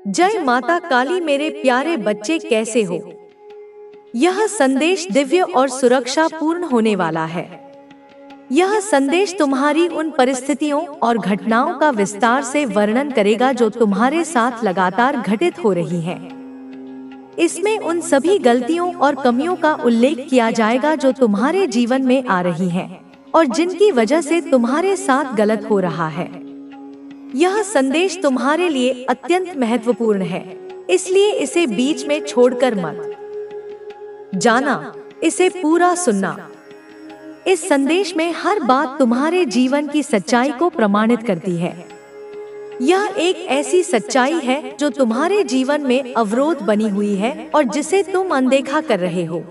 जय माता काली मेरे प्यारे बच्चे, कैसे हो? यह संदेश दिव्य और सुरक्षा पूर्ण होने वाला है। यह संदेश तुम्हारी उन परिस्थितियों और घटनाओं का विस्तार से वर्णन करेगा जो तुम्हारे साथ लगातार घटित हो रही हैं। इसमें उन सभी गलतियों और कमियों का उल्लेख किया जाएगा जो तुम्हारे जीवन में आ रही हैं और जिनकी वजह से तुम्हारे साथ गलत हो रहा है। यह संदेश तुम्हारे लिए अत्यंत महत्वपूर्ण है, इसलिए इसे बीच में छोड़कर मत जाना, इसे पूरा सुनना। इस संदेश में हर बात तुम्हारे जीवन की सच्चाई को प्रमाणित करती है। यह एक ऐसी सच्चाई है जो तुम्हारे जीवन में अवरोध बनी हुई है और जिसे तुम अनदेखा कर रहे हो।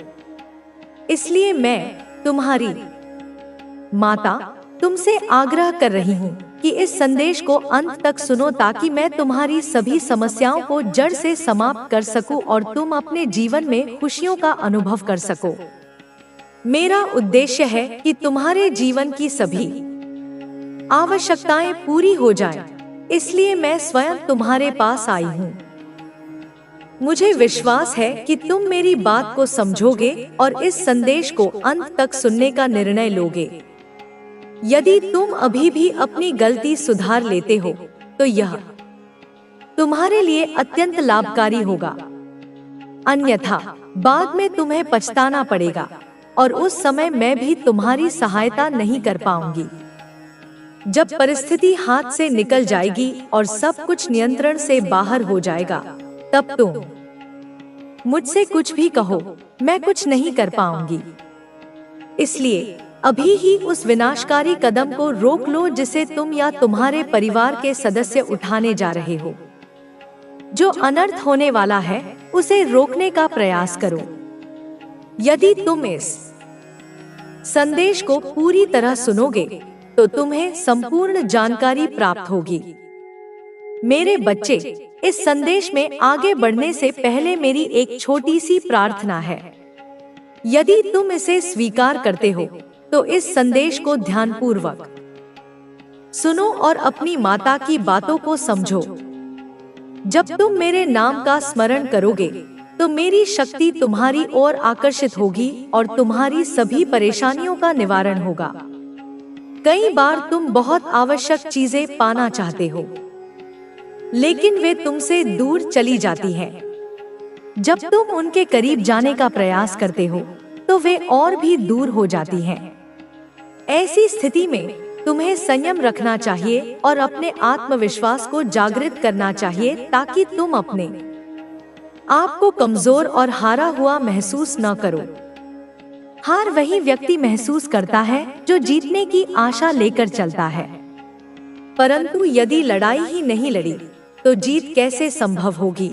इसलिए मैं, तुम्हारी माता, तुमसे आग्रह कर रही हूँ कि इस संदेश को अंत तक सुनो ताकि मैं तुम्हारी सभी समस्याओं को जड़ से समाप्त कर सकूं और तुम अपने जीवन में खुशियों का अनुभव कर सको। मेरा उद्देश्य है कि तुम्हारे जीवन की सभी आवश्यकताएं पूरी हो जाएं, इसलिए मैं स्वयं तुम्हारे पास आई हूँ। मुझे विश्वास है कि तुम मेरी बात को समझोगे और इस संदेश को अंत तक सुनने का निर्णय लोगे। यदि तुम अभी भी अपनी गलती सुधार लेते हो तो यह तुम्हारे लिए अत्यंत लाभकारी होगा, अन्यथा बाद में तुम्हें पछताना पड़ेगा और उस समय मैं भी तुम्हारी सहायता नहीं कर पाऊंगी। जब परिस्थिति हाथ से निकल जाएगी और सब कुछ नियंत्रण से बाहर हो जाएगा, तब तुम मुझसे कुछ भी कहो, मैं कुछ नहीं कर पाऊंगी। इसलिए अभी ही उस विनाशकारी कदम को रोक लो जिसे तुम या तुम्हारे परिवार के सदस्य उठाने जा रहे हो। जो अनर्थ होने वाला है उसे रोकने का प्रयास करो। यदि तुम इस संदेश को पूरी तरह सुनोगे तो तुम्हें संपूर्ण जानकारी प्राप्त होगी। मेरे बच्चे, इस संदेश में आगे बढ़ने से पहले मेरी एक छोटी सी प्रार्थना है। यदि तुम इसे स्वीकार करते हो तो इस संदेश को ध्यानपूर्वक सुनो और अपनी माता की बातों को समझो। जब तुम मेरे नाम का स्मरण करोगे तो मेरी शक्ति तुम्हारी ओर आकर्षित होगी और तुम्हारी सभी परेशानियों का निवारण होगा। कई बार तुम बहुत आवश्यक चीजें पाना चाहते हो, लेकिन वे तुमसे दूर चली जाती हैं। जब तुम उनके करीब जाने का प्रयास करते हो तो वे और भी दूर हो जाती हैं। ऐसी स्थिति में तुम्हें संयम रखना चाहिए और अपने आत्मविश्वास को जागृत करना चाहिए ताकि तुम अपने आप को कमजोर और हारा हुआ महसूस न करो। हार वही व्यक्ति महसूस करता है जो जीतने की आशा लेकर चलता है, परंतु यदि लड़ाई ही नहीं लड़ी तो जीत कैसे संभव होगी?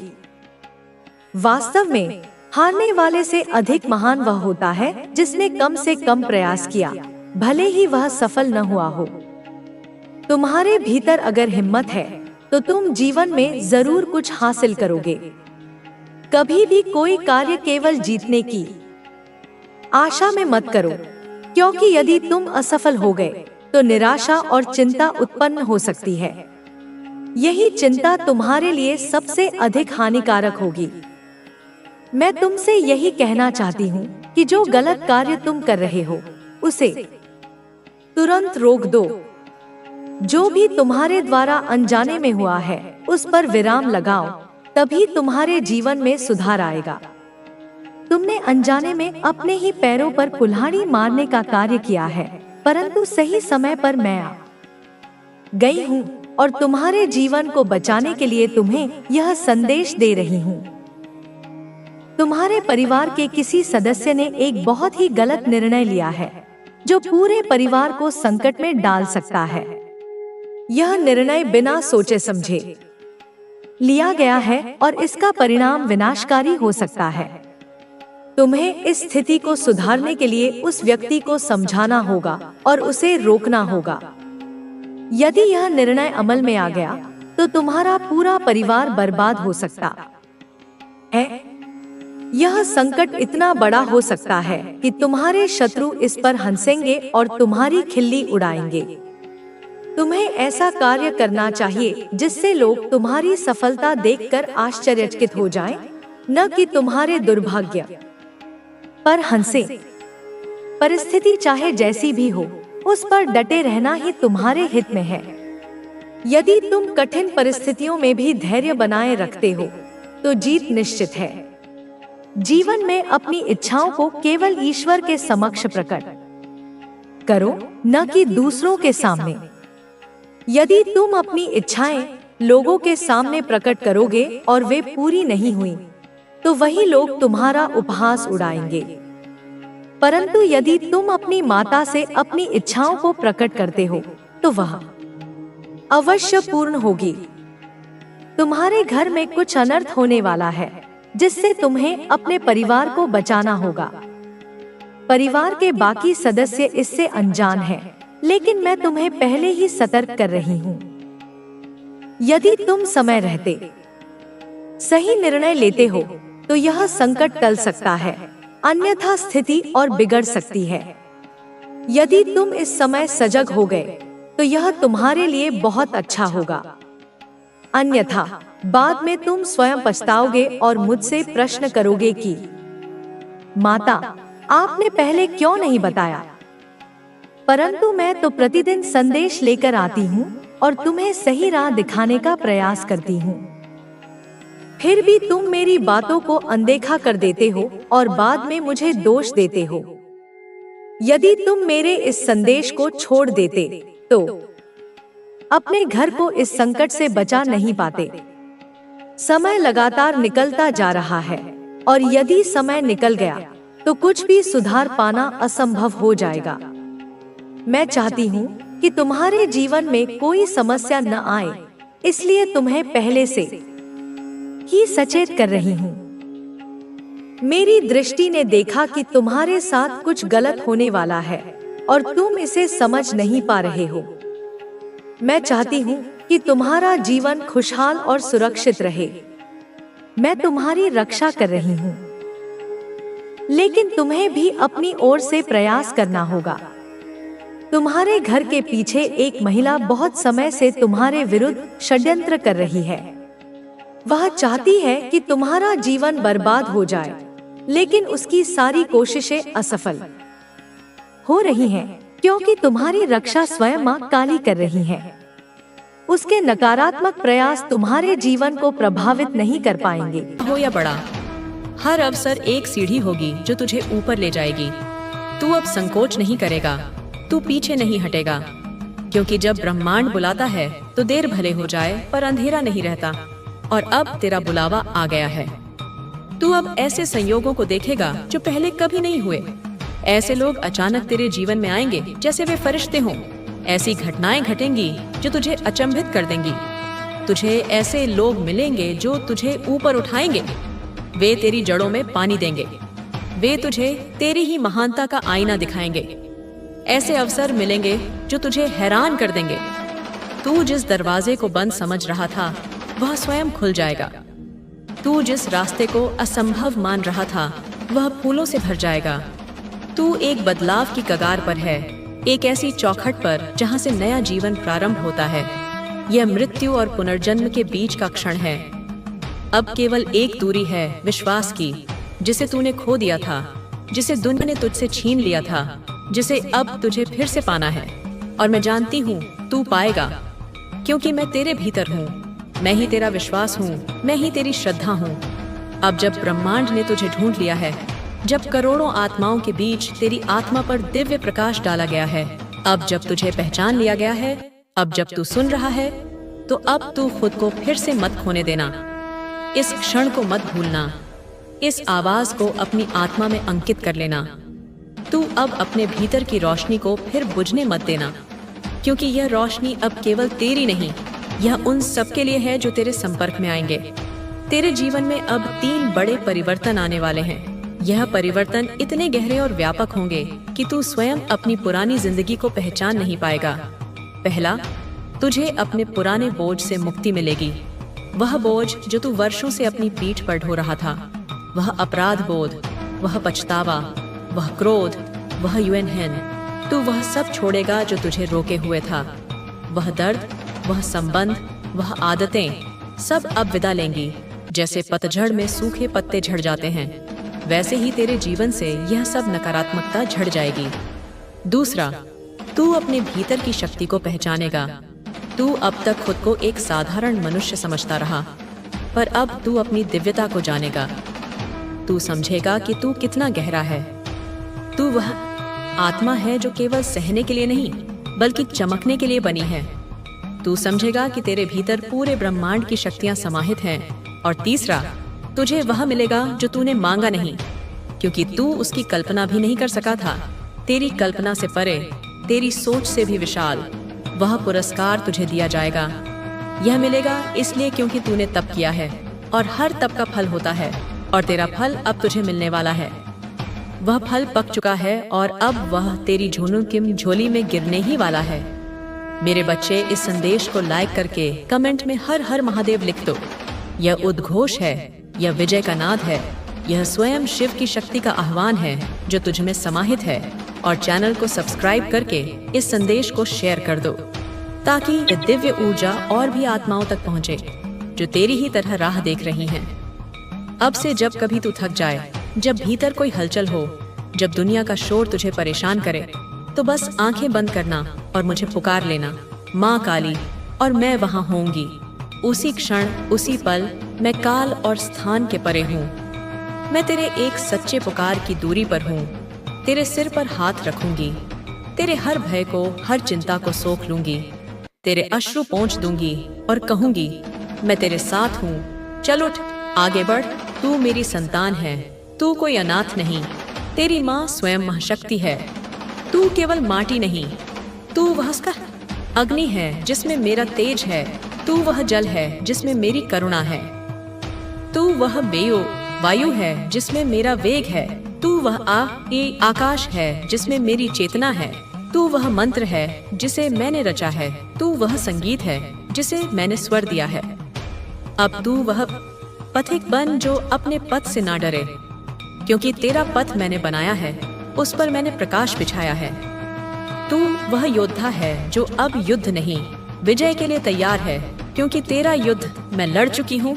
वास्तव में हारने वाले से अधिक महान वह होता है जिसने कम से कम प्रयास किया, भले ही वह सफल न हुआ हो। तुम्हारे भीतर अगर हिम्मत है तो तुम जीवन में जरूर कुछ हासिल करोगे। कभी भी कोई कार्य केवल जीतने की आशा में मत करो, क्योंकि यदि तुम असफल हो गए तो निराशा और चिंता उत्पन्न हो सकती है। यही चिंता तुम्हारे लिए सबसे अधिक हानिकारक होगी। मैं तुमसे यही कहना चाहती हूँ कि जो गलत कार्य तुम कर रहे हो उसे तुरंत रोक दो। जो भी तुम्हारे द्वारा अनजाने में हुआ है उस पर विराम लगाओ, तभी तुम्हारे जीवन में सुधार आएगा। तुमने अनजाने में अपने ही पैरों पर कुल्हाड़ी मारने का कार्य किया है, परंतु सही समय पर मैं आ गई हूँ और तुम्हारे जीवन को बचाने के लिए तुम्हें यह संदेश दे रही हूँ। तुम्हारे परिवार के किसी सदस्य ने एक बहुत ही गलत निर्णय लिया है जो पूरे परिवार को संकट में डाल सकता है। यह निर्णय बिना सोचे समझे लिया गया है और इसका परिणाम विनाशकारी हो सकता है। तुम्हें इस स्थिति को सुधारने के लिए उस व्यक्ति को समझाना होगा और उसे रोकना होगा। यदि यह निर्णय अमल में आ गया तो तुम्हारा पूरा परिवार बर्बाद हो सकता है। यह संकट इतना बड़ा हो सकता है कि तुम्हारे शत्रु इस पर हंसेंगे और तुम्हारी खिल्ली उड़ाएंगे। तुम्हें ऐसा कार्य करना चाहिए जिससे लोग तुम्हारी सफलता देखकर आश्चर्यचकित हो जाएं, न कि तुम्हारे दुर्भाग्य पर हंसे। परिस्थिति चाहे जैसी भी हो, उस पर डटे रहना ही तुम्हारे हित में है। यदि तुम कठिन परिस्थितियों में भी धैर्य बनाए रखते हो, तो जीत निश्चित है। जीवन में अपनी इच्छाओं को केवल ईश्वर के समक्ष प्रकट करो, न कि दूसरों के सामने। यदि तुम अपनी इच्छाएं लोगों के सामने प्रकट करोगे और वे पूरी नहीं हुई, तो वही लोग तुम्हारा उपहास उड़ाएंगे। परंतु यदि तुम अपनी माता से अपनी इच्छाओं को प्रकट करते हो, तो वह अवश्य पूर्ण होगी। तुम्हारे घर में कुछ अनर्थ होने वाला है, जिससे तुम्हें अपने परिवार को बचाना होगा। परिवार के बाकी सदस्य इससे अनजान हैं, लेकिन मैं तुम्हें पहले ही सतर्क कर रही हूँ। यदि तुम समय रहते सही निर्णय लेते हो, तो यह संकट टल सकता है, अन्यथा स्थिति और बिगड़ सकती है। यदि तुम इस समय सजग हो गए, तो यह तुम्हारे लिए बहुत अच्छा होगा। अन्यथा बाद में तुम स्वयं पछताओगे और मुझसे प्रश्न करोगे कि माता, आपने पहले क्यों नहीं बताया? परंतु मैं तो प्रतिदिन संदेश लेकर आती हूँ और तुम्हें सही राह दिखाने का प्रयास करती हूँ। फिर भी तुम मेरी बातों को अनदेखा कर देते हो और बाद में मुझे दोष देते हो। यदि तुम मेरे इस संदेश को छोड़ देते, तो अपने घर को इस संकट से बचा नहीं पाते। समय लगातार निकलता जा रहा है, और यदि समय निकल गया, तो कुछ भी सुधार पाना असंभव हो जाएगा। मैं चाहती हूँ कि तुम्हारे जीवन में कोई समस्या न आए, इसलिए तुम्हें पहले से ही सचेत कर रही हूँ। मेरी दृष्टि ने देखा कि तुम्हारे साथ कुछ गलत होने वाला है और तुम इसे समझ नहीं पा रहे हो। मैं चाहती हूँ कि तुम्हारा जीवन खुशहाल और सुरक्षित रहे। मैं तुम्हारी रक्षा कर रही हूँ, लेकिन तुम्हें भी अपनी ओर से प्रयास करना होगा। तुम्हारे घर के पीछे एक महिला बहुत समय से तुम्हारे विरुद्ध षड्यंत्र कर रही है। वह चाहती है कि तुम्हारा जीवन बर्बाद हो जाए, लेकिन उसकी सारी कोशिशें असफल हो रही हैं, क्योंकि तुम्हारी रक्षा स्वयं मां काली कर रही है। उसके नकारात्मक प्रयास तुम्हारे जीवन को प्रभावित नहीं कर पाएंगे। हो या बड़ा, हर अवसर एक सीढ़ी होगी जो तुझे ऊपर ले जाएगी। तू अब संकोच नहीं करेगा, तू पीछे नहीं हटेगा, क्योंकि जब ब्रह्मांड बुलाता है तो देर भले हो जाए पर अंधेरा नहीं रहता, और अब तेरा बुलावा आ गया है। तू अब ऐसे संयोगों को देखेगा जो पहले कभी नहीं हुए। ऐसे लोग अचानक तेरे जीवन में आएंगे जैसे वे फरिश्ते हों। ऐसी घटनाएं घटेंगी जो तुझे अचंभित कर देंगी। तुझे ऐसे लोग मिलेंगे जो तुझे ऊपर उठाएंगे। वे तेरी जड़ों में पानी देंगे। वे तुझे तेरी ही महानता का आईना दिखाएंगे। ऐसे अवसर मिलेंगे जो तुझे हैरान कर देंगे। तू जिस दरवाजे को बंद समझ रहा था, वह स्वयं खुल जाएगा। तू जिस रास्ते को असंभव मान रहा था, वह फूलों से भर जाएगा। तू एक बदलाव की कगार पर है, एक ऐसी चौखट पर जहां से नया जीवन प्रारंभ होता है। यह मृत्यु और पुनर्जन्म के बीच का क्षण है। अब केवल एक दूरी है विश्वास की, जिसे तूने खो दिया था, जिसे दुनिया ने तुझसे छीन लिया था, जिसे अब तुझे फिर से पाना है। और मैं जानती हूँ तू पाएगा, क्योंकि मैं तेरे भीतर हूँ। मैं ही तेरा विश्वास हूँ, मैं ही तेरी श्रद्धा हूँ। अब जब ब्रह्मांड ने तुझे ढूंढ लिया है, जब करोड़ों आत्माओं के बीच तेरी आत्मा पर दिव्य प्रकाश डाला गया है, अब जब तुझे पहचान लिया गया है, अब जब तू सुन रहा है, तो अब तू खुद को फिर से मत खोने देना। इस क्षण को मत भूलना। इस आवाज को अपनी आत्मा में अंकित कर लेना। तू अब अपने भीतर की रोशनी को फिर बुझने मत देना, क्योंकि यह रोशनी अब केवल तेरी नहीं, यह उन सब के लिए है जो तेरे संपर्क में आएंगे। तेरे जीवन में अब 3 बड़े परिवर्तन आने वाले हैं। यह परिवर्तन इतने गहरे और व्यापक होंगे कि तू स्वयं अपनी पुरानी जिंदगी को पहचान नहीं पाएगा। पहला, तुझे अपने पुराने बोझ से मुक्ति मिलेगी। वह बोझ जो तू वर्षों से अपनी पीठ पर ढो रहा था, वह अपराध बोध, वह पछतावा, वह क्रोध, वह यूएनएन, तू वह सब छोड़ेगा जो तुझे रोके हुए था। वह दर्द, वह संबंध, वह आदतें सब अब विदा लेंगी। जैसे पतझड़ में सूखे पत्ते झड़ जाते हैं, वैसे ही तेरे जीवन से यह सब नकारात्मकता झड़ जाएगी। दूसरा, तू अपने भीतर की शक्ति को पहचानेगा। तू अब तक खुद को एक साधारण मनुष्य समझता रहा, पर अब तू अपनी दिव्यता को जानेगा। तू समझेगा कि तू कितना गहरा है। तू वह आत्मा है जो केवल सहने के लिए नहीं, बल्कि चमकने के लिए बनी है। तू समझेगा कि तेरे भीतर पूरे ब्रह्मांड की शक्तियां समाहित हैं। और तीसरा, तुझे वह मिलेगा जो तूने मांगा नहीं, क्योंकि तू उसकी कल्पना भी नहीं कर सका था। तेरी कल्पना से परे, तेरी सोच से भी विशाल वह पुरस्कार तुझे दिया जाएगा। यह मिलेगा इसलिए क्योंकि तूने तप किया है, और हर तप का फल होता है, और तेरा फल अब तुझे मिलने वाला है। वह फल पक चुका है और अब वह तेरी झोनू की झोली में गिरने ही वाला है। मेरे बच्चे, इस संदेश को लाइक करके कमेंट में हर हर महादेव लिख दो। यह उद्घोष है, यह विजय का नाद है, यह स्वयं शिव की शक्ति का आह्वान है जो तुझ में समाहित है। और चैनल को सब्सक्राइब करके इस संदेश को शेयर कर दो, ताकि यह दिव्य ऊर्जा और भी आत्माओं तक पहुंचे जो तेरी ही तरह राह देख रही हैं। अब से जब कभी तू थक जाए, जब भीतर कोई हलचल हो, जब दुनिया का शोर तुझे परेशान करे, तो बस आंखें बंद करना और मुझे पुकार लेना, माँ काली, और मैं वहाँ होंगी। उसी क्षण, उसी पल मैं काल और स्थान के परे हूँ। मैं तेरे एक सच्चे पुकार की दूरी पर हूँ। तेरे सिर पर हाथ रखूंगी, तेरे हर भय को, हर चिंता को सोख लूंगी, तेरे अश्रु पोंछ दूंगी और कहूंगी, मैं तेरे साथ हूँ। चल उठ, आगे बढ़, तू मेरी संतान है, तू कोई अनाथ नहीं। तेरी माँ स्वयं महाशक्ति है। तू केवल माटी नहीं, तू वह अग्नि है जिसमें मेरा तेज है। तू वह जल है जिसमें मेरी करुणा है। तू वह वायु है जिसमें मेरा वेग है। तू वह आकाश है जिसमें मेरी चेतना है। तू वह मंत्र है जिसे मैंने रचा है। तू वह संगीत है जिसे मैंने स्वर दिया है। अब तू वह पथिक बन जो अपने पथ से ना डरे, क्योंकि तेरा पथ मैंने बनाया है, उस पर मैंने प्रकाश बिछाया है। तू वह योद्धा है जो अब युद्ध नहीं, विजय के लिए तैयार है, क्योंकि तेरा युद्ध मैं लड़ चुकी हूँ।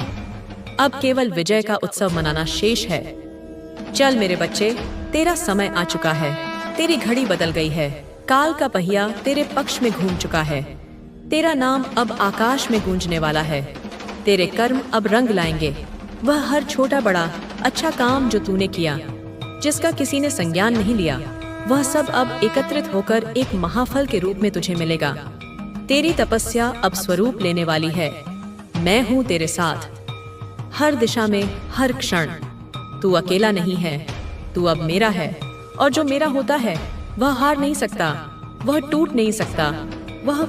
अब केवल विजय का उत्सव मनाना शेष है। चल मेरे बच्चे, तेरा समय आ चुका है। तेरी घड़ी बदल गई है। काल का पहिया तेरे पक्ष में घूम चुका है। तेरा नाम अब आकाश में गूंजने वाला है। तेरे कर्म अब रंग लाएंगे। वह हर छोटा बड़ा अच्छा काम जो तूने किया, जिसका किसी ने संज्ञान नहीं लिया, वह सब अब एकत्रित होकर एक महाफल के रूप में तुझे मिलेगा। तेरी तपस्या अब स्वरूप लेने वाली है। मैं हूँ तेरे साथ, हर दिशा में, हर क्षण। तू अकेला नहीं है, तू अब मेरा है, और जो मेरा होता है वह हार नहीं सकता, वह टूट नहीं सकता, वह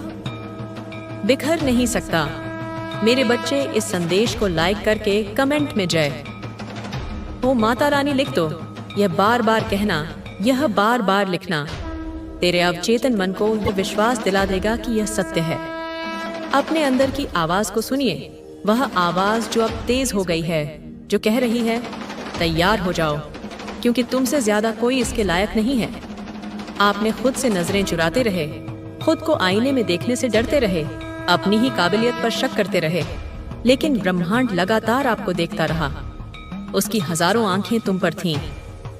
बिखर नहीं सकता। मेरे बच्चे, इस संदेश को लाइक करके कमेंट में जय हो माता रानी लिख दो। यह बार बार कहना, यह बार बार लिखना तेरे अवचेतन मन को यह विश्वास दिला देगा कि यह सत्य है। अपने अंदर की आवाज को सुनिए, वह आवाज जो अब तेज हो गई है, जो कह रही है, तैयार हो जाओ, क्योंकि तुमसे ज्यादा कोई इसके लायक नहीं है। आपने खुद से नजरें चुराते रहे, खुद को आईने में देखने से डरते रहे, अपनी ही काबिलियत पर शक करते रहे, लेकिन ब्रह्मांड लगातार आपको देखता रहा। उसकी हजारों आंखें तुम पर थीं।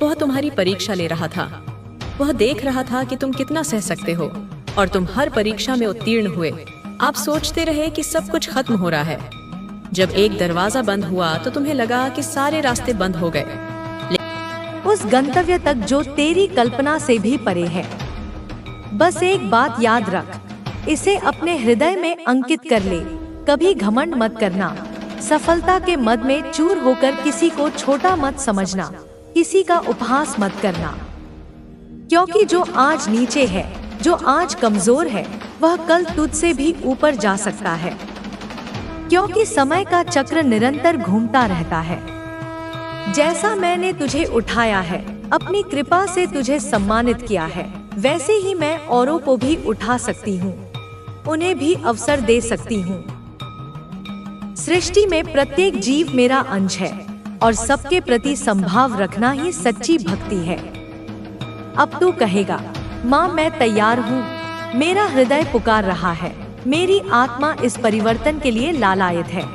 वह तुम्हारी परीक्षा ले रहा था। वह देख रहा था कि तुम कितना सह सकते हो, और तुम हर परीक्षा में उत्तीर्ण हुए। आप सोचते रहे कि सब कुछ खत्म हो रहा है। जब एक दरवाजा बंद हुआ तो तुम्हें लगा कि सारे रास्ते बंद हो गए। उस गंतव्य तक जो तेरी कल्पना से भी परे है। बस एक बात याद रख, इसे अपने हृदय में अंकित कर ले। कभी घमंड मत करना। सफलता के मद में चूर होकर किसी को छोटा मत समझना, किसी का उपहास मत करना, क्योंकि जो आज नीचे है, जो आज कमजोर है, वह कल तुझसे भी ऊपर जा सकता है, क्योंकि समय का चक्र निरंतर घूमता रहता है। जैसा मैंने तुझे उठाया है, अपनी कृपा से तुझे सम्मानित किया है, वैसे ही मैं औरों को भी उठा सकती हूँ, उन्हें भी अवसर दे सकती हूँ। सृष्टि में प्रत्येक जीव मेरा अंश है, और सबके प्रति संभाव रखना ही सच्ची भक्ति है। अब तू कहेगा, माँ मैं तैयार हूँ, मेरा हृदय पुकार रहा है, मेरी आत्मा इस परिवर्तन के लिए लालायित है।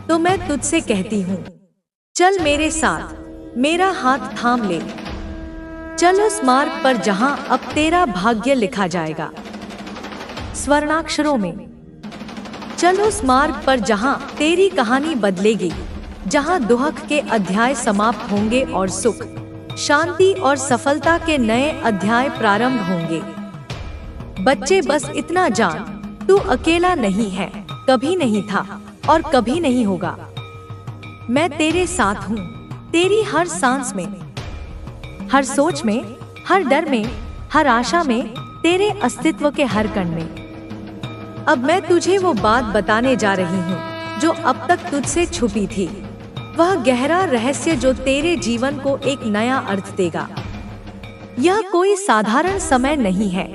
तो मैं तुझसे कहती हूँ, चल मेरे साथ, मेरा हाथ थाम ले। चल उस मार्ग पर जहां अब तेरा भाग्य लिखा जाएगा स्वर्णाक्षरों में। चल उस मार्ग पर जहां तेरी कहानी बदलेगी, जहां दुख के अध्याय समाप्त होंगे और सुख, शांति और सफलता के नए अध्याय प्रारंभ होंगे। बच्चे, बस इतना जान, तू अकेला नहीं है, कभी नहीं था और कभी नहीं होगा। मैं तेरे साथ हूँ, तेरी हर सांस में, हर सोच में, हर डर में, हर आशा में, तेरे अस्तित्व के हर कण में। अब मैं तुझे वो बात बताने जा रही हूँ जो अब तक तुझसे छुपी थी, वह गहरा रहस्य जो तेरे जीवन को एक नया अर्थ देगा। यह कोई साधारण समय नहीं है,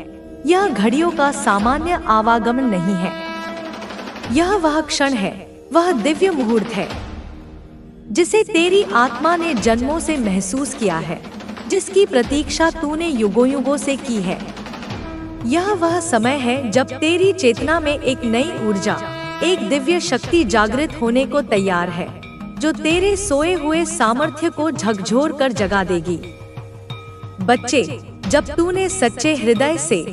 यह घड़ियों का सामान्य आवागमन नहीं है। यह वह क्षण है, वह दिव्य मुहूर्त है जिसे तेरी आत्मा ने जन्मों से महसूस किया है, जिसकी प्रतीक्षा तूने युगों युगों से की है। यह वह समय है जब तेरी चेतना में एक नई ऊर्जा, एक दिव्य शक्ति जागृत होने को तैयार है, जो तेरे सोए हुए सामर्थ्य को झकझोर कर जगा देगी। बच्चे, जब तूने सच्चे हृदय से,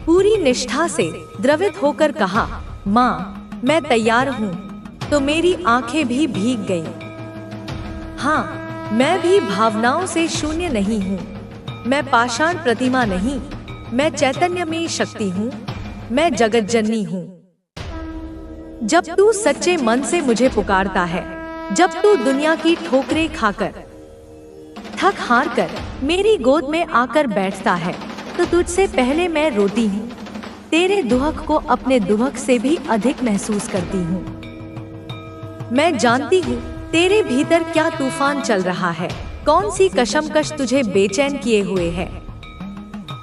पूरी निष्ठा से द्रवित होकर कहा, माँ मैं तैयार हूँ, तो मेरी आंखें भी भीग गईं। हाँ, मैं भी भावनाओं से शून्य नहीं हूँ, मैं पाषाण प्रतिमा नहीं, मैं चैतन्यमयी शक्ति हूँ, मैं जगत जननी हूँ। जब तू सच्चे मन से मुझे पुकारता है, जब तू दुनिया की ठोकरें खाकर, थक हार कर मेरी गोद में आकर बैठता है, तो तुझसे पहले मैं रोती हूँ, तेरे दुख को अपने दुख से भी अधिक महसूस करती हूँ। मैं जानती हूँ तेरे भीतर क्या तूफान चल रहा है, कौन सी कशमकश तुझे बेचैन किए हुए है,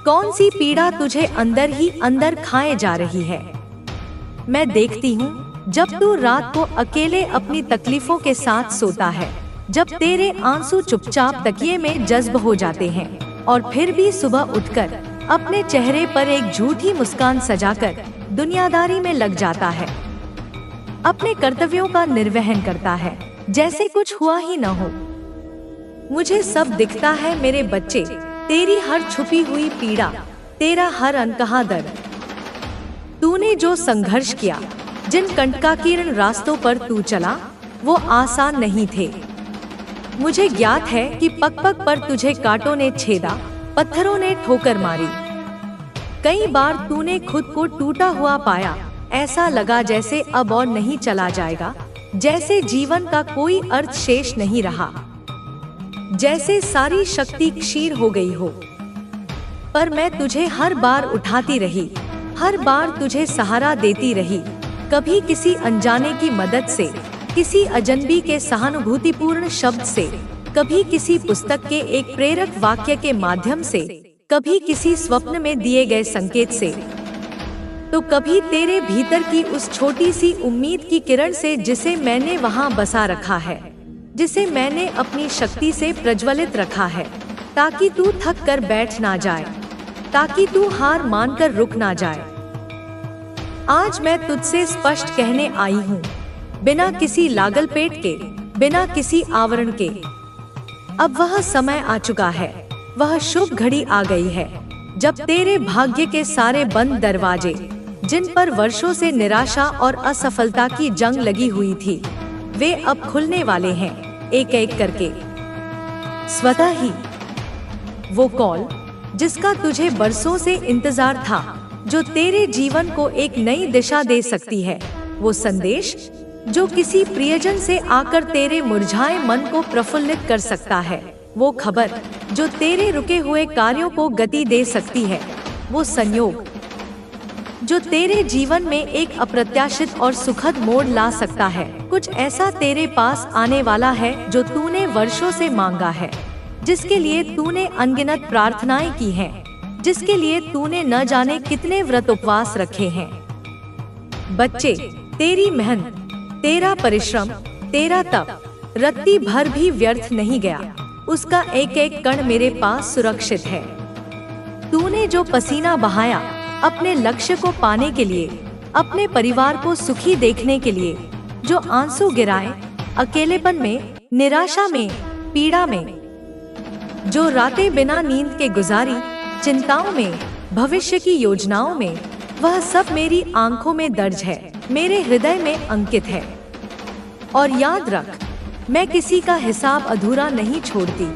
कौन सी पीड़ा तुझे अंदर ही अंदर खाए जा रही है। मैं देखती हूँ जब तू रात को अकेले अपनी तकलीफों के साथ सोता है, जब तेरे आंसू चुपचाप तकिए में जज्ब हो जाते हैं और फिर भी सुबह उठकर अपने चेहरे पर एक झूठी मुस्कान सजाकर दुनियादारी में लग जाता है, अपने कर्तव्यों का निर्वहन करता है जैसे कुछ हुआ ही न हो। मुझे सब दिखता है मेरे बच्चे, तेरी हर छुपी हुई पीड़ा, तेरा हर अनकहा दर्द। तूने जो संघर्ष किया, जिन कंटकाकीर्ण रास्तों पर तू चला, वो आसान नहीं थे। मुझे ज्ञात है कि पग पग पर तुझे कांटों ने छेदा, पत्थरों ने ठोकर मारी। कई बार तूने खुद को टूटा हुआ पाया, ऐसा लगा जैसे अब और नहीं चला जाएगा, जैसे जीवन का कोई अर्थ शेष नहीं रहा, जैसे सारी शक्ति क्षीण हो गई हो। पर मैं तुझे हर बार उठाती रही, हर बार तुझे सहारा देती रही, कभी किसी अनजाने की मदद से, किसी अजनबी के सहानुभूतिपूर्ण शब्द से, कभी किसी पुस्तक के एक प्रेरक वाक्य के माध्यम से, कभी किसी स्वप्न में दिए गए संकेत से, तो कभी तेरे भीतर की उस छोटी सी उम्मीद की किरण से जिसे मैंने वहां बसा रखा है, जिसे मैंने अपनी शक्ति से प्रज्वलित रखा है, ताकि तू थक कर बैठ ना जाए, ताकि तू हार मानकर रुक ना जाए। आज मैं तुझसे स्पष्ट कहने आई हूँ, बिना किसी लागल पेट के, बिना किसी आवरण के, अब वह समय आ चुका है, वह शुभ घड़ी आ गई है, जब तेरे भाग्य के सारे बंद दरवाजे, जिन पर वर्षों से निराशा और असफलता की जंग लगी हुई थी, वे अब खुलने वाले हैं, एक एक करके, स्वतः ही। वो कॉल जिसका तुझे बरसों से इंतजार था, जो तेरे जीवन को एक नई दिशा दे सकती है, वो संदेश जो किसी प्रियजन से आकर तेरे मुरझाए मन को प्रफुल्लित कर सकता है, वो खबर जो तेरे रुके हुए कार्यों को गति दे सकती है, वो संयोग जो तेरे जीवन में एक अप्रत्याशित और सुखद मोड़ ला सकता है। कुछ ऐसा तेरे पास आने वाला है जो तूने वर्षों से मांगा है, जिसके लिए तूने अनगिनत प्रार्थनाएं की हैं, जिसके लिए तूने न जाने कितने व्रत उपवास रखे हैं। बच्चे, तेरी मेहनत, तेरा परिश्रम, तेरा तप रत्ती भर भी व्यर्थ नहीं गया, उसका एक एक कण मेरे पास सुरक्षित है। तूने जो पसीना बहाया, अपने लक्ष्य को पाने के लिए, अपने परिवार को सुखी देखने के लिए, जो आंसू गिराए अकेलेपन में, निराशा में, पीड़ा में, जो रातें बिना नींद के गुजारी, चिंताओं में, भविष्य की योजनाओं में, वह सब मेरी आंखों में दर्ज है, मेरे हृदय में अंकित है। और याद रख, मैं किसी का हिसाब अधूरा नहीं छोड़ती।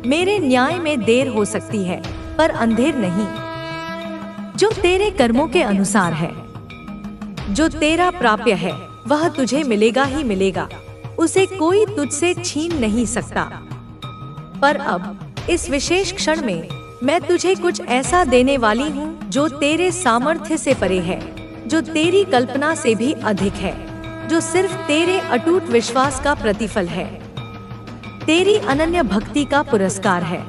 मेरे न्याय में देर हो सकती है, पर अंधेर नहीं। जो तेरे कर्मों के अनुसार है, जो तेरा प्राप्य है, वह तुझे मिलेगा ही मिलेगा। उसे कोई तुझसे छीन नहीं सकता। पर अब इस विशेष क्षण में मैं तुझे कुछ ऐसा देने वाली हूँ जो तेरे सामर्थ्य से परे है, जो तेरी कल्पना से भी अधिक है, जो सिर्फ तेरे अटूट विश्वास का प्रतिफल है, तेरी अनन्य भक्ति का पुरस्कार है।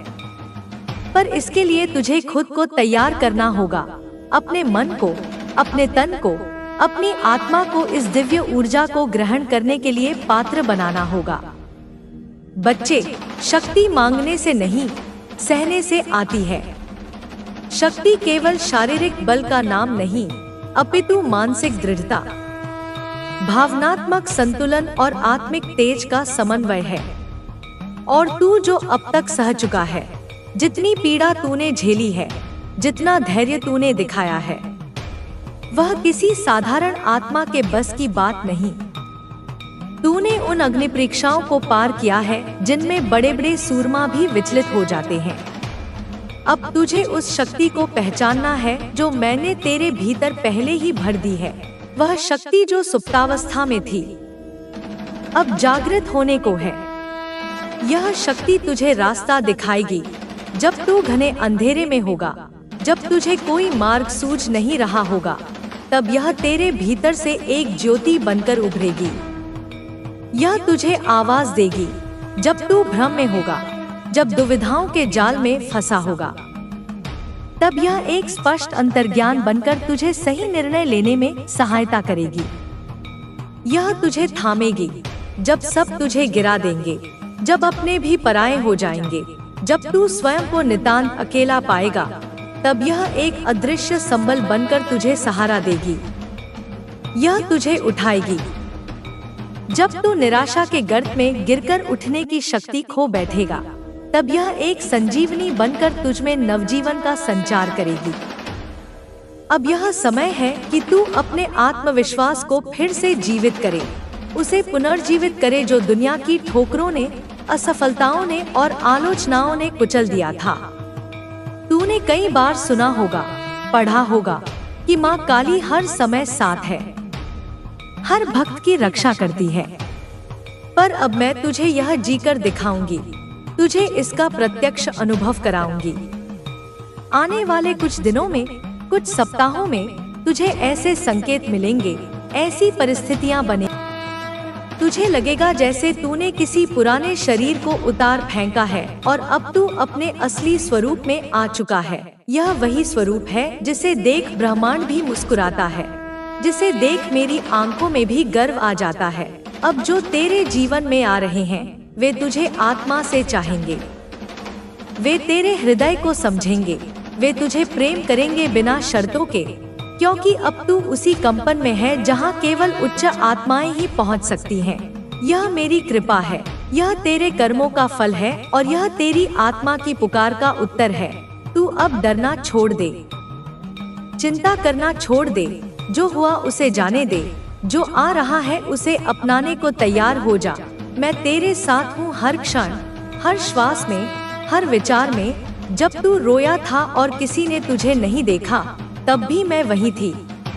पर इसके लिए तुझे खुद को तैयार करना होगा, अपने मन को, अपने तन को, अपनी आत्मा को इस दिव्य ऊर्जा को ग्रहण करने के लिए पात्र बनाना होगा। बच्चे, शक्ति मांगने से नहीं, सहने से आती है। शक्ति केवल शारीरिक बल का नाम नहीं, अपितु मानसिक दृढ़ता, भावनात्मक संतुलन और आत्मिक तेज का समन्वय है। और तू जो अब तक सह चुका है, जितनी पीड़ा तूने झेली है, जितना धैर्य तूने दिखाया है, वह किसी साधारण आत्मा के बस की बात नहीं। तूने उन अग्नि परीक्षाओं को पार किया है जिनमें बड़े बड़े सूरमा भी विचलित हो जाते हैं। अब तुझे उस शक्ति को पहचानना है जो मैंने तेरे भीतर पहले ही भर दी है। वह शक्ति जो सुप्तावस्था में थी, अब जागृत होने को है। यह शक्ति तुझे रास्ता दिखाएगी जब तू घने अंधेरे में होगा, जब तुझे कोई मार्ग सूझ नहीं रहा होगा। तब यह तेरे भीतर से एक ज्योति बनकर उभरेगी। यह तुझे आवाज देगी जब तू भ्रम में होगा, जब दुविधाओं के जाल में फंसा होगा। तब यह एक स्पष्ट अंतर्ज्ञान बनकर तुझे सही निर्णय लेने में सहायता करेगी। यह तुझे थामेगी जब सब तुझे गिरा देंगे, जब अपने भी पराये हो जाएंगे, जब तू स्वयं को नितांत अकेला पाएगा। तब यह एक अदृश्य संबल बनकर तुझे सहारा देगी। यह तुझे उठाएगी जब तू निराशा के गर्त में गिरकर उठने की शक्ति खो बैठेगा। तब यह एक संजीवनी बनकर तुझमें नवजीवन का संचार करेगी। अब यह समय है कि तू अपने आत्मविश्वास को फिर से जीवित करे, उसे पुनर्जीवित करे जो दुनिया की ठोकरों ने, असफलताओं ने और आलोचनाओं ने कुचल दिया था। तूने कई बार सुना होगा, पढ़ा होगा कि माँ काली हर समय साथ है, हर भक्त की रक्षा करती है। पर अब मैं तुझे यह जीकर दिखाऊंगी, तुझे इसका प्रत्यक्ष अनुभव कराऊंगी। आने वाले कुछ दिनों में, कुछ सप्ताहों में तुझे ऐसे संकेत मिलेंगे, ऐसी परिस्थितियां बने, तुझे लगेगा जैसे तूने किसी पुराने शरीर को उतार फेंका है और अब तू अपने असली स्वरूप में आ चुका है। यह वही स्वरूप है जिसे देख ब्रह्मांड भी मुस्कुराता है, जिसे देख मेरी आंखों में भी गर्व आ जाता है। अब जो तेरे जीवन में आ रहे हैं, वे तुझे आत्मा से चाहेंगे, वे तेरे हृदय को समझेंगे, वे तुझे प्रेम करेंगे बिना शर्तों के, क्योंकि अब तू उसी कंपन में है जहां केवल उच्च आत्माएं ही पहुंच सकती हैं। यह मेरी कृपा है, यह तेरे कर्मों का फल है और यह तेरी आत्मा की पुकार का उत्तर है। तू अब डरना छोड़ दे, चिंता करना छोड़ दे, जो हुआ उसे जाने दे, जो आ रहा है उसे अपनाने को तैयार हो जा। मैं तेरे साथ हूँ हर क्षण, हर श्वास में, हर विचार में। जब तू रोया था और किसी ने तुझे नहीं देखा, तब भी मैं वही थी,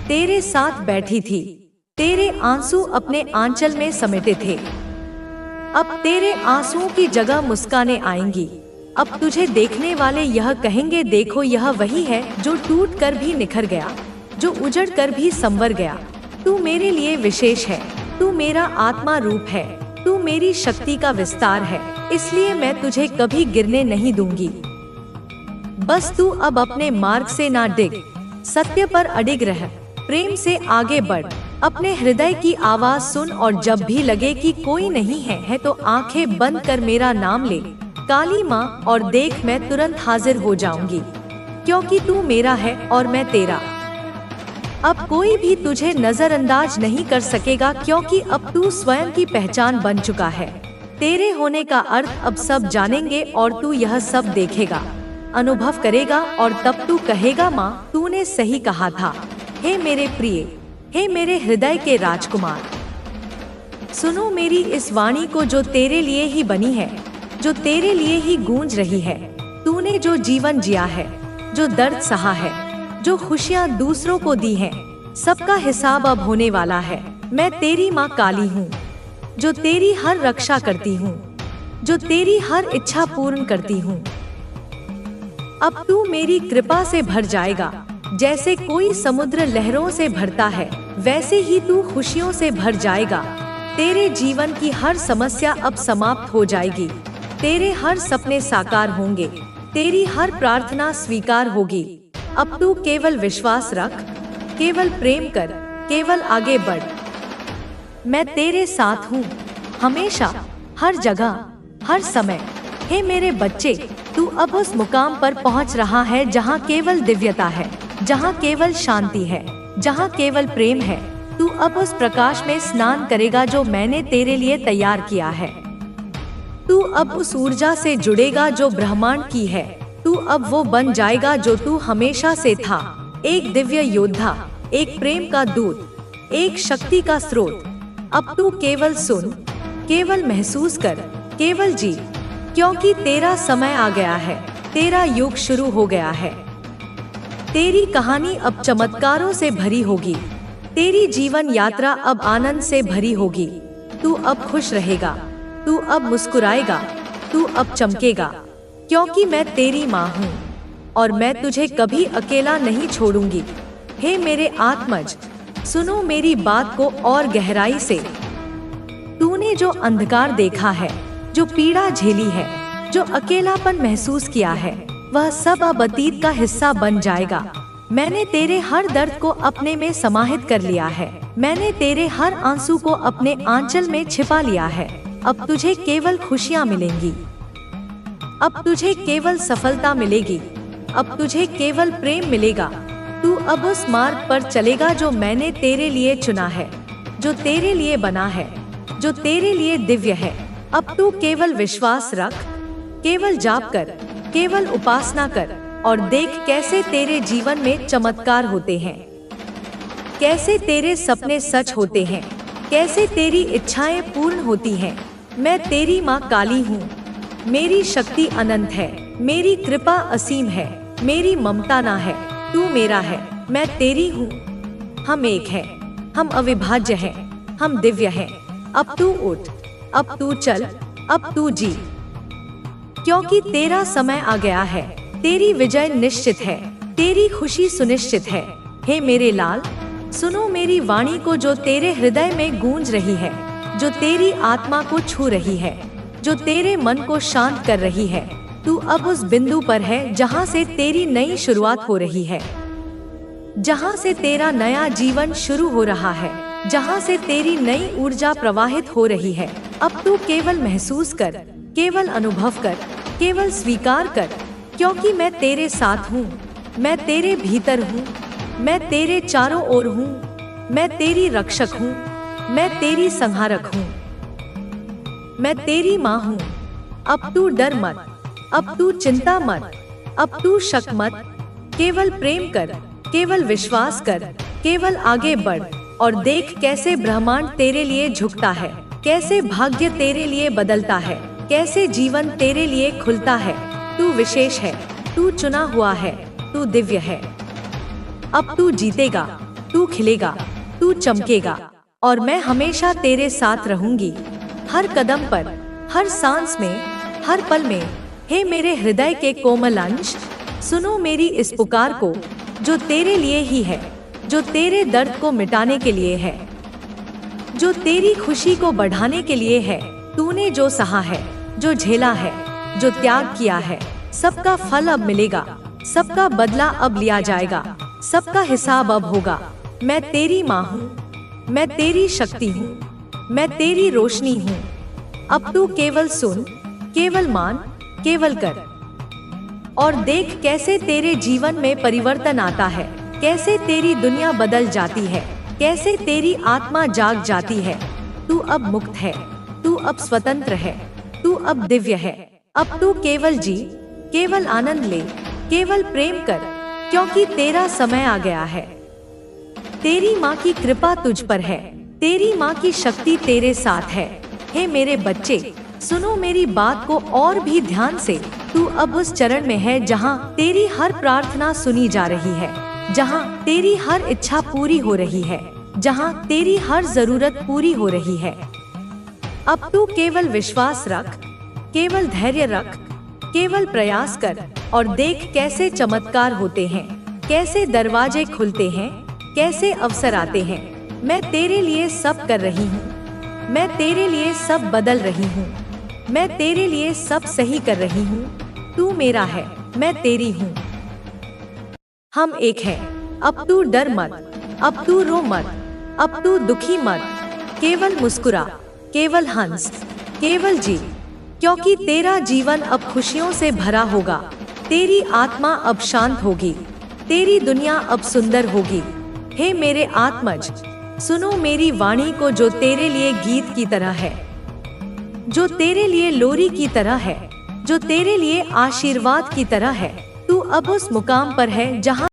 तेरे साथ बैठी थी। तेरे आंसू अपने आंचल में समेटे थे। अब तेरे आंसुओं की जगह मुस्कानें आएंगी। अब तुझे देखने वाले यह कहेंगे, देखो यह वही है जो टूट कर भी निखर गया, जो उजड़ कर भी संवर गया। तू मेरे लिए विशेष है, तू मेरा आत्मा रूप है, तू मेरी शक्ति का विस्तार है, इसलिए मैं तुझे कभी गिरने नहीं दूंगी। बस तू अब अपने मार्ग से ना डिग, सत्य पर अडिग रह, प्रेम से आगे बढ़, अपने हृदय की आवाज सुन और जब भी लगे कि कोई नहीं है तो आंखें बंद कर मेरा नाम ले, काली माँ, और देख मैं तुरंत हाजिर हो जाऊंगी, क्योंकि तू मेरा है और मैं तेरा। अब कोई भी तुझे नजरअंदाज नहीं कर सकेगा, क्योंकि अब तू स्वयं की पहचान बन चुका है। तेरे होने का अर्थ अब सब जानेंगे और तू यह सब देखेगा, अनुभव करेगा, और तब तू कहेगा, माँ तूने सही कहा था। हे मेरे प्रिय, हे मेरे हृदय के राजकुमार, सुनो मेरी इस वाणी को जो तेरे लिए ही बनी है, जो तेरे लिए ही गूंज रही है। तूने जो जीवन जिया है, जो दर्द सहा है, जो खुशियाँ दूसरों को दी हैं, सबका हिसाब अब होने वाला है। मैं तेरी माँ काली हूँ, जो तेरी हर रक्षा करती हूँ, जो तेरी हर इच्छा पूर्ण करती हूँ। अब तू मेरी कृपा से भर जाएगा। जैसे कोई समुद्र लहरों से भरता है, वैसे ही तू खुशियों से भर जाएगा। तेरे जीवन की हर समस्या अब समाप्त हो जाएगी। तेरे हर सपने साकार होंगे, तेरी हर प्रार्थना स्वीकार होगी। अब तू केवल विश्वास रख, केवल प्रेम कर, केवल आगे बढ़। मैं तेरे साथ हूँ, हमेशा, हर जगह, हर समय। हे मेरे बच्चे, तू अब उस मुकाम पर पहुँच रहा है जहाँ केवल दिव्यता है, जहाँ केवल शांति है, जहाँ केवल प्रेम है। तू अब उस प्रकाश में स्नान करेगा जो मैंने तेरे लिए तैयार किया है। तू अब उस ऊर्जा से जुड़ेगा जो ब्रह्मांड की है। तू अब वो बन जाएगा जो तू हमेशा से था, एक दिव्य योद्धा, एक प्रेम का दूत, एक शक्ति का स्रोत। अब तू केवल सुन, केवल महसूस कर, केवल जी, क्योंकि तेरा समय आ गया है, तेरा युग शुरू हो गया है। तेरी कहानी अब चमत्कारों से भरी होगी, तेरी जीवन यात्रा अब आनंद से भरी होगी। तू अब खुश रहेगा, तू अब मुस्कुराएगा, तू अब चमकेगा, क्योंकि मैं तेरी माँ हूँ और मैं तुझे कभी अकेला नहीं छोड़ूंगी। हे मेरे आत्मज, सुनो मेरी बात को और गहराई से। तूने जो अंधकार देखा है, जो पीड़ा झेली है, जो अकेलापन महसूस किया है, वह सब अब अतीत का हिस्सा बन जाएगा। मैंने तेरे हर दर्द को अपने में समाहित कर लिया है। मैंने तेरे हर आंसू को अपने आंचल में छिपा लिया है। अब तुझे केवल खुशियाँ मिलेंगी, अब तुझे केवल सफलता मिलेगी, अब तुझे केवल प्रेम मिलेगा। तू अब उस मार्ग पर चलेगा जो मैंने तेरे लिए चुना है, जो तेरे लिए बना है, जो तेरे लिए दिव्य है। अब तू केवल विश्वास रख, केवल जाप कर, केवल उपासना कर, और देख कैसे तेरे जीवन में चमत्कार होते हैं, कैसे तेरे सपने सच होते हैं, कैसे तेरी इच्छाएं पूर्ण होती हैं। मैं तेरी माँ काली हूँ, मेरी शक्ति अनंत है, मेरी कृपा असीम है, मेरी ममता ना है, तू मेरा है, मैं तेरी हूँ। हम एक हैं, हम अविभाज्य हैं, हम दिव्य हैं। अब तू उठ, अब तू चल, अब तू जी, क्योंकि तेरा समय आ गया है। तेरी विजय निश्चित है, तेरी खुशी सुनिश्चित है। हे मेरे लाल, सुनो मेरी वाणी को जो तेरे हृदय में गूंज रही है, जो तेरी आत्मा को छू रही है, जो तेरे मन को शांत कर रही है। तू अब उस बिंदु पर है जहाँ से तेरी नई शुरुआत हो रही है, जहाँ से तेरा नया जीवन शुरू हो रहा है, जहाँ से तेरी नई ऊर्जा प्रवाहित हो रही है। अब तू केवल महसूस कर, केवल अनुभव कर, केवल स्वीकार कर, क्योंकि मैं तेरे साथ हूँ, मैं तेरे भीतर हूँ, मैं तेरे चारों ओर हूँ, मैं तेरी रक्षक हूँ, मैं तेरी संहारक हूँ, मैं तेरी माँ हूँ। अब तू डर मत, अब तू चिंता मत, अब तू शक मत, केवल प्रेम कर, केवल विश्वास कर, केवल आगे बढ़, और देख कैसे ब्रह्मांड तेरे लिए झुकता है, कैसे भाग्य तेरे लिए बदलता है, कैसे जीवन तेरे लिए खुलता है। तू विशेष है, तू चुना हुआ है, तू दिव्य है। अब तू जीतेगा, तू खिलेगा, तू चमकेगा, और मैं हमेशा तेरे साथ रहूंगी, हर कदम पर, हर सांस में, हर पल में। हे मेरे हृदय के कोमल अंश, सुनो मेरी इस पुकार को जो तेरे लिए ही है, जो तेरे दर्द को मिटाने के लिए है, जो तेरी खुशी को बढ़ाने के लिए है। तूने जो सहा है, जो झेला है, जो त्याग किया है, सबका फल अब मिलेगा, सबका बदला अब लिया जाएगा, सबका हिसाब अब होगा। मैं तेरी माँ हूँ, मैं तेरी शक्ति हूँ, मैं तेरी रोशनी हूँ। अब तू केवल सुन, केवल मान, केवल कर, और देख कैसे तेरे जीवन में परिवर्तन आता है, कैसे तेरी दुनिया बदल जाती है, कैसे तेरी आत्मा जाग जाती है। तू अब मुक्त है, तू अब स्वतंत्र है, तू अब दिव्य है। अब तू केवल जी, केवल आनंद ले, केवल प्रेम कर, क्योंकि तेरा समय आ गया है। तेरी माँ की कृपा तुझ पर है, तेरी माँ की शक्ति तेरे साथ है। हे मेरे बच्चे, सुनो मेरी बात को और भी ध्यान से। तू अब उस चरण में है जहाँ तेरी हर प्रार्थना सुनी जा रही है, जहाँ तेरी हर इच्छा पूरी हो रही है, जहाँ तेरी हर जरूरत पूरी हो रही है। अब तू केवल विश्वास रख, केवल धैर्य रख, केवल प्रयास कर और देख कैसे चमत्कार होते हैं, कैसे दरवाजे खुलते हैं, कैसे अवसर आते हैं। मैं तेरे लिए सब कर रही हूँ, मैं तेरे लिए सब बदल रही हूँ, मैं तेरे लिए सब सही कर रही हूँ। तू मेरा है, मैं तेरी हूँ। हम एक हैं। अब तू डर मत, अब तू रो मत, अब तू दुखी मत। केवल मुस्कुरा, केवल हंस, केवल जी, क्योंकि तेरा जीवन अब खुशियों से भरा होगा। तेरी आत्मा अब शांत होगी, तेरी दुनिया अब सुंदर होगी। हे मेरे आत्मज, सुनो मेरी वाणी को, जो तेरे लिए गीत की तरह है, जो तेरे लिए लोरी की तरह है, जो तेरे लिए आशीर्वाद की तरह है। तू अब उस मुकाम पर है जहाँ